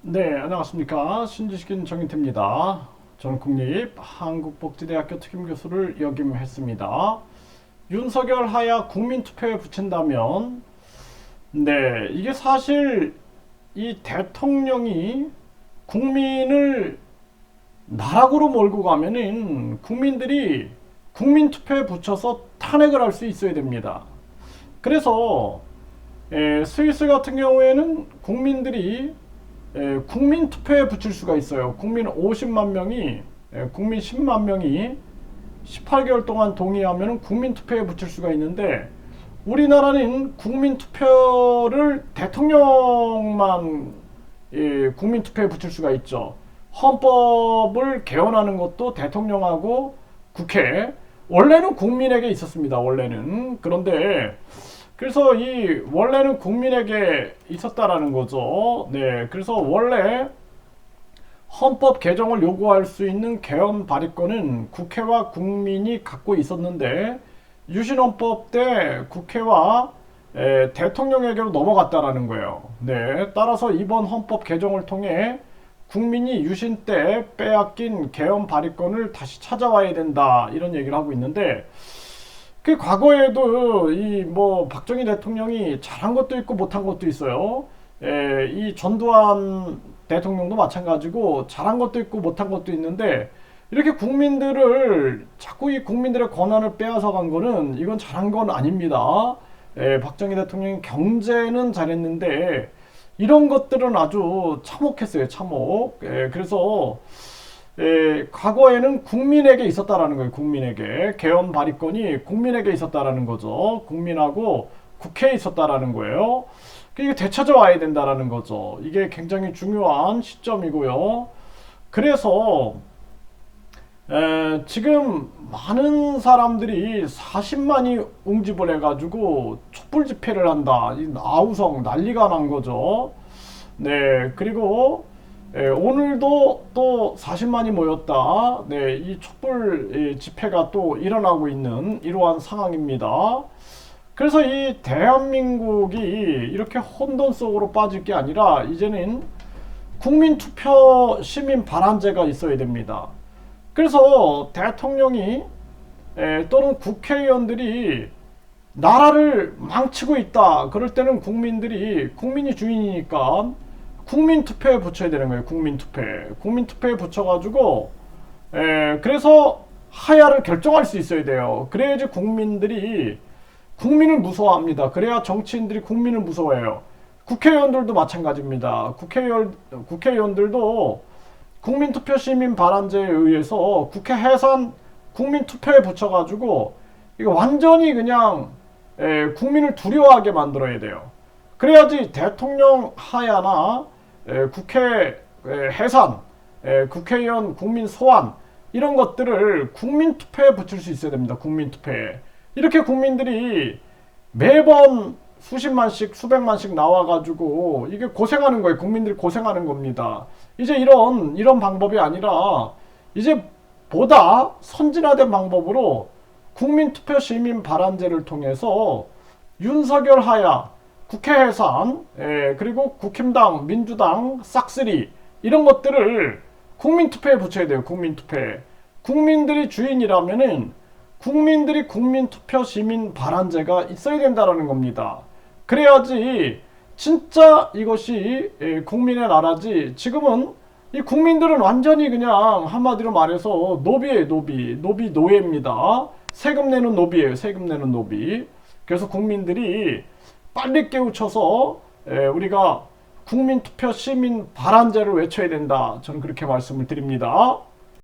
네, 안녕하십니까. 신지식인 정인태입니다. 저는 국립한국복지대학교 특임교수를 역임했습니다. 윤석열 하야 국민투표에 붙인다면, 네, 이게 사실 이 대통령이 국민을 나락으로 몰고 가면은 국민들이 국민투표에 붙여서 탄핵을 할 수 있어야 됩니다. 그래서 스위스 같은 경우에는 국민들이 국민 투표에 붙일 수가 있어요. 국민 50만 명이 국민 10만 명이 18개월 동안 동의하면 국민 투표에 붙일 수가 있는데 우리나라는 국민 투표를 대통령만 국민 투표에 붙일 수가 있죠. 헌법을 개헌하는 것도 대통령하고 국회 원래는 국민에게 있었습니다. 원래는 그런데 그래서 이 원래는 국민에게 있었다라는 거죠. 네, 그래서 원래 헌법 개정을 요구할 수 있는 개헌 발의권은 국회와 국민이 갖고 있었는데 유신헌법 때 국회와 대통령에게로 넘어갔다라는 거예요. 네, 따라서 이번 헌법 개정을 통해 국민이 유신 때 빼앗긴 개헌 발의권을 다시 찾아와야 된다 이런 얘기를 하고 있는데. 그 과거에도 이 뭐 박정희 대통령이 잘한 것도 있고 못한 것도 있어요. 이 전두환 대통령도 마찬가지고 잘한 것도 있고 못한 것도 있는데 이렇게 국민들을 자꾸 이 국민들의 권한을 빼앗아 간 거는 이건 잘한 건 아닙니다. 박정희 대통령이 경제는 잘했는데 이런 것들은 아주 참혹했어요. 참혹. 그래서 과거에는 국민에게 있었다라는 거예요. 국민에게 개헌 발의권이 국민에게 있었다라는 거죠. 국민하고 국회에 있었다라는 거예요. 이게 되찾아 와야 된다라는 거죠. 이게 굉장히 중요한 시점이고요. 그래서 지금 많은 사람들이 40만이 웅집을 해가지고 촛불 집회를 한다. 이 아우성 난리가 난 거죠. 네, 그리고 오늘도 또 40만이 모였다. 네, 이 촛불 집회가 또 일어나고 있는 이러한 상황입니다. 그래서 이 대한민국이 이렇게 혼돈 속으로 빠질 게 아니라 이제는 국민투표 시민 발안제가 있어야 됩니다. 그래서 대통령이 또는 국회의원들이 나라를 망치고 있다. 그럴 때는 국민이 주인이니까 국민투표에 붙여야 되는 거예요. 국민투표에 붙여가지고 그래서 하야를 결정할 수 있어야 돼요. 그래야지 국민들이 국민을 무서워합니다. 그래야 정치인들이 국민을 무서워해요. 국회의원들도 마찬가지입니다. 국회의원들도 국민투표 시민 발안제에 의해서 국회 해산 국민투표에 붙여가지고 이거 완전히 그냥 국민을 두려워하게 만들어야 돼요. 그래야지 대통령 하야나 국회 해산, 국회의원 국민 소환 이런 것들을 국민투표에 붙일 수 있어야 됩니다. 국민투표에. 이렇게 국민들이 매번 수십만씩 수백만씩 나와가지고 이게 고생하는 거예요. 국민들이 고생하는 겁니다. 이제 이런 방법이 아니라 이제 보다 선진화된 방법으로 국민투표 시민 발안제를 통해서 윤석열 하야 국회 해산, 그리고 국힘당, 민주당, 싹쓸이 이런 것들을 국민투표에 붙여야 돼요. 국민투표에. 국민들이 주인이라면은 국민들이 국민투표 시민 발안제가 있어야 된다는 겁니다. 그래야지 진짜 이것이 국민의 나라지. 지금은 이 국민들은 완전히 그냥 한마디로 말해서 노비예요. 노비 노예입니다. 세금 내는 노비예요. 세금 내는 노비. 그래서 국민들이 빨리 깨우쳐서 우리가 국민투표 시민 발안제를 외쳐야 된다. 저는 그렇게 말씀을 드립니다.